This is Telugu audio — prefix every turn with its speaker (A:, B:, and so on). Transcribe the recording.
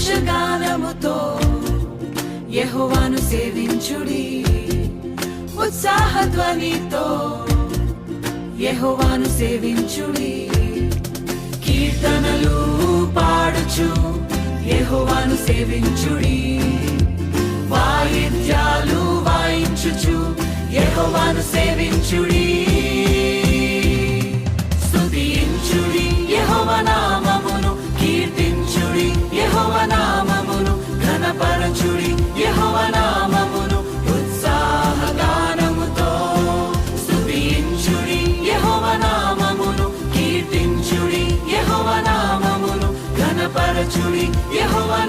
A: సంతోషగానముతో యెహోవాను సేవించుడి ఉత్సాహధ్వనితో యెహోవాను సేవించుడి కీర్తనలు పాడుచు యెహోవాను సేవించుడి వాయిద్యాలు వాయించుచు యెహోవాను సేవించుడి స్తుతించుడి యెహోవా నామమును కీర్తించుడి యెహోవా నామమును ఘనపరచుడి యెహోవా నామమును ఉత్సాహగానముతో స్తుతించుడి యెహోవా నామమును కీర్తించుడి యెహోవా నామమును ఘనపరచుడి యెహోవా